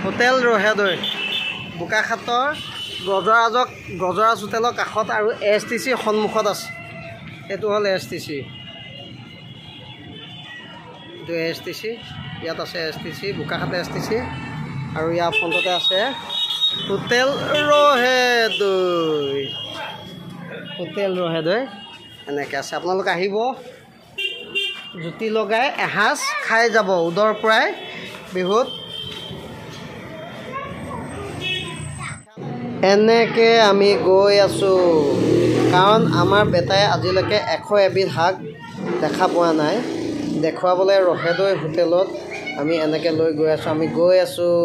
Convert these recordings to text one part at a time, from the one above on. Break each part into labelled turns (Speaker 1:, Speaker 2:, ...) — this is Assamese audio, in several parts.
Speaker 1: হোটেল ৰহেদৈ বোকাখাতৰ গজৰাজ হোটেলৰ কাষত আৰু ASTC সন্মুখত আছে। এইটো হ'ল ASTC, এইটো ASTC, ইয়াত আছে ASTC, বোকাখাত ASTC, আৰু ইয়াৰ ফ্ৰণ্টতে আছে হোটেল ৰহেদৈ। হোটেল ৰহেদৈ এনেকৈ আছে। আপোনালোক আহিব, জুতি লগাই এসাঁজ খাই যাব উদৰ পৰাই বিহুত। এনেকৈ আমি গৈ আছোঁ, কাৰণ আমাৰ বেটাই আজিলৈকে 100 এবিধ শাক দেখা পোৱা নাই। দেখুৱাবলৈ ৰহেদৈ হোটেলত আমি এনেকৈ লৈ গৈ আছোঁ। আমি গৈ আছোঁ,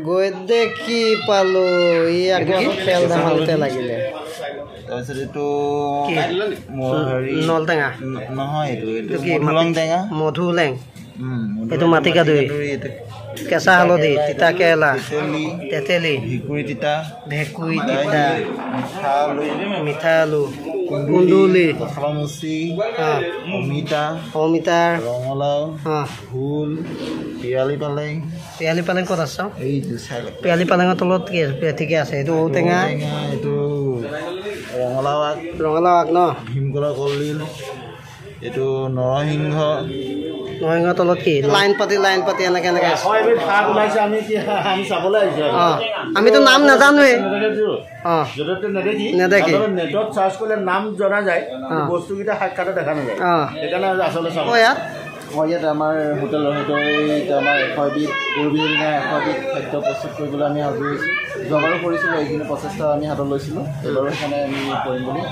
Speaker 1: গৈ দেখি পালোঁ ই আকৌ খেল ধেমালিতে লাগিলে।
Speaker 2: তাৰপিছত এইটো
Speaker 1: নলটেঙা
Speaker 2: নহয়, এইটো মধুলেং টেঙা,
Speaker 1: মধুলেং, এইটো মাটিকাদুৰি, কেঁচা হালধি, তিতা কেৰেলা, তেতেলী, ভেকুৰী তিতা, মিঠা আলু, কুন্দুলি,
Speaker 2: কঁঠালমুচি,
Speaker 1: অমিতা,
Speaker 2: ৰঙালাও, ভোল, পিয়ালি পালেং
Speaker 1: ক'ত আছে?
Speaker 2: এইটো চাই লওক।
Speaker 1: পিয়ালি পালেঙৰ তলত কি আছে? ঠিকে আছে। এইটো ঔটেঙা,
Speaker 2: এইটো ৰঙালাও আগ
Speaker 1: ন,
Speaker 2: ভীমকলৰ কলডিল, এইটো নৰসিংহৰ
Speaker 1: তলত কি লাইন পাতি এনেকৈ আছে। আমিতো নাম নাজানোৱেই। নেদেখি
Speaker 2: নেটত চাৰ্চ কৰিলে নাম জনা যায়, বস্তুকেইটা সাক্ষাতে দেখা নাযায়। সেইকাৰণে আচলতে ইয়াত আমাৰ হোটেল ৰহেদৈ আমাৰ 100 বিধ গৰু বিহুৰ দিনা 100 বিধ খাদ্য প্ৰস্তুত কৰিবলৈ আমি সাজু হৈছোঁ। যোৱাবাৰো কৰিছিলোঁ, এইখিনি প্ৰচেষ্টা আমি হাতত লৈছিলোঁ। এইবাৰো সেইকাৰণে আমি কৰিম বুলি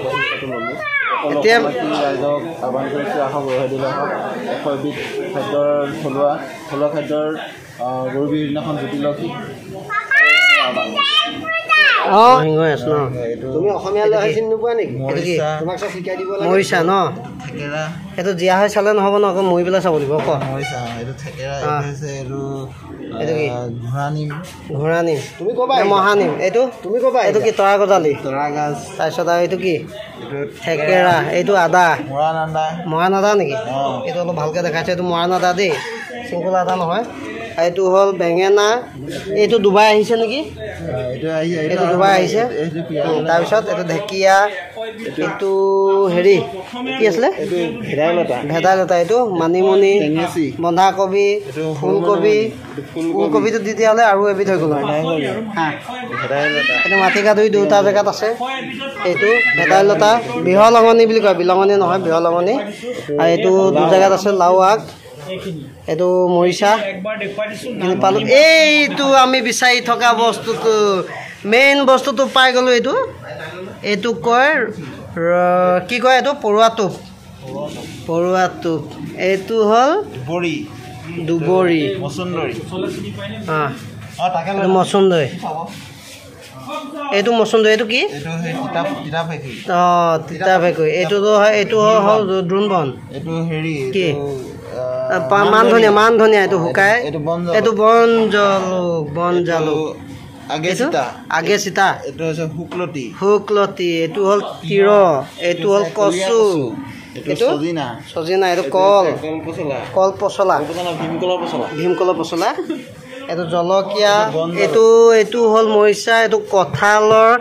Speaker 2: প্ৰচেষ্টাটো ল'লোঁ। এতিয়া ৰাইজক আহ্বান কৰিছোঁ, আহক ৰহেদৈলৈ আহক। 100 বিধ খাদ্যৰ থলুৱা খাদ্যৰ গৰু বিহুৰ দিনাখন জুতি লওক। তুমি অসমীয়া ল'ৰা চিনি নোপোৱা নেকি? তোমাক চব শিকাই দিব লাগে। মৰিচা ন, এইটো জীয়া হৈ চালে নহ'ব ন, আকৌ মৰি পেলাই চাব লাগিব। মৰিচা এইটো থেকেৰা, ঘোঁৰা নিম, তুমি ক'বা মহানিম, এইটো তুমি ক'বা। এইটো কি তৰা গজালি, তাৰপিছত আৰু এইটো কি থেকেৰা, এইটো আদা, মৰাণ আদা নেকি? এইটো অলপ ভালকৈ দেখাইছে, এইটো মৰাণ আদা দেই, চিংকুল আদা নহয়। এইটো হ'ল বেঙেনা, এইটো ডুবাই আহিছে নেকি? এইটো ডুবাই আহিছে। তাৰপিছত এইটো ঢেকীয়া, এইটো হেৰি কি আছিলে? ভেদাইলতা, এইটো মানিমুনি, বন্ধাকবি, ফুলকবিটো দি দিয়া হ'লে আৰু এবিধ হৈ গ'ল। এইটো মাটিকাদুৰি দুটা জেগাত আছে। এইটো ভেদাইলতা, বিহলঙনি বুলি কয়, বিলঙনি নহয়, বিহলঙনি। আৰু এইটো দু জেগাত আছে লাও আগ, এইটো মৰিচা পালোঁ। এইটো আমি বিচাৰি থকা বস্তুটো, মেইন বস্তুটো পাই গ'লোঁ। এইটো কয় কি কয়? এইটো পৰুৱা টোপ। এইটো হ'ল দুবৰি, মচুন্দৰী। এইটো মচুন্দৰী, এইটো কি? তিতা ভেকুৰী। এইটো হ'ল দ্ৰোণবন, কি মান ধনিয়া, এইটো শুকাই, এইটো বন জালুক, আগেচিতা, শুকলতি, এইটো হ'ল তিয়হ, এইটো হ'ল কচু, এইটো চজিনা, এইটো কল পচলা, ভীমকলৰ পচলা, এইটো জলকীয়া, এইটো হ'ল মৰিচা, এইটো কঁঠালৰ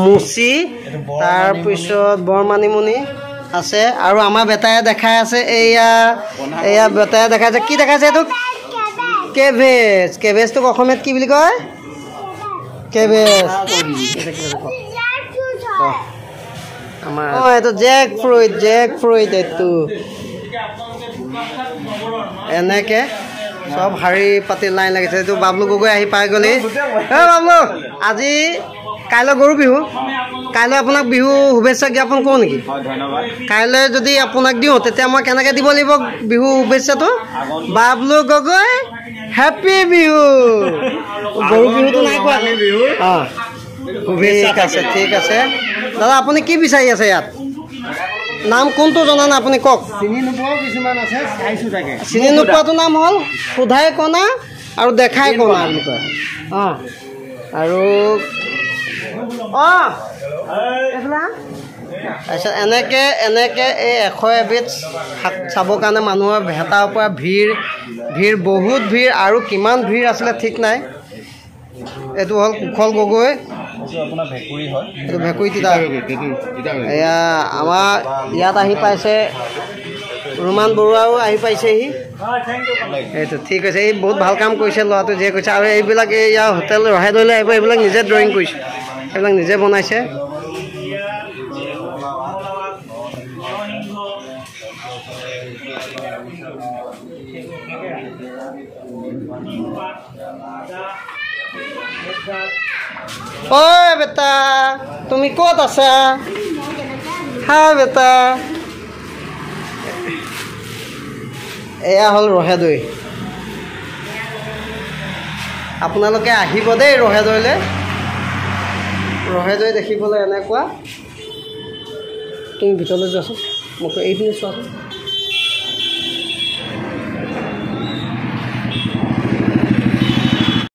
Speaker 2: মুচি, তাৰপিছত বৰ মানিমুনি আছে। আৰু আমাৰ বেটাই দেখাই আছে, এয়া বেটাই দেখাইছে, কি দেখাইছে? এইটো কেবেজটোক অসমীয়াত কি বুলি কয়? কেবেজ। এইটো জেক ফ্ৰুইট। এইটো এনেকৈ চব শাৰী পাতি লাইন লাগিছে। এইটো বাবলু গগৈ আহি পাই গ'লি। বাবলু, আজি কাইলৈ গৰু বিহু, কাইলৈ আপোনাক বিহু শুভেচ্ছা জ্ঞাপন কৰোঁ নেকি? কাইলৈ যদি আপোনাক দিওঁ, তেতিয়া মই কেনেকৈ দিব লাগিব বিহু শুভেচ্ছাটো? বাবলু গগৈ হেপী বিহু। গৰু বিহুটো নাই কোৱা। ঠিক আছে দাদা, আপুনি কি বিচাৰি আছে ইয়াত? নাম কোনটো জনা নাই আপুনি কওক। চিনি নোপোৱাও কিছুমান আছে, চাইছোঁ তাকে। চিনি নোপোৱাটো নাম হ'ল সোধাই কণা আৰু দেখাই কণা বুলি কয়। আৰু অঁ তাৰপিছত এনেকৈ এই 100 এবিধ শাক চাবৰ কাৰণে মানুহৰ ভেটাৰ পৰা ভিৰ বহুত ভিৰ আৰু কিমান ভিৰ আছিলে ঠিক নাই এইটো হ'ল কুশল গগৈ এইটো ভেকুৰী তিতা এয়া আমাৰ ইয়াত আহি পাইছে ৰোমান বৰুৱাও আহি পাইছেহি এইটো ঠিক আছে এই বহুত ভাল কাম কৰিছে ল'ৰাটো যিয়ে কৈছে আৰু এইবিলাক এই ইয়াৰ হোটেল ৰহাইদৈলৈ আহিব এইবিলাক নিজে ড্ৰয়িং কৰিছে এইবিলাক নিজে বনাইছে ঐ বেটা তুমি ক'ত আছা হা বেটা এয়া হ'ল ৰহেদৈ আপোনালোকে আহিব দেই ৰহেদৈ দেখিবলৈ এনেকুৱা তুমি ভিতৰলৈ যোৱাচোন মোক এইখিনি চোৱাচোন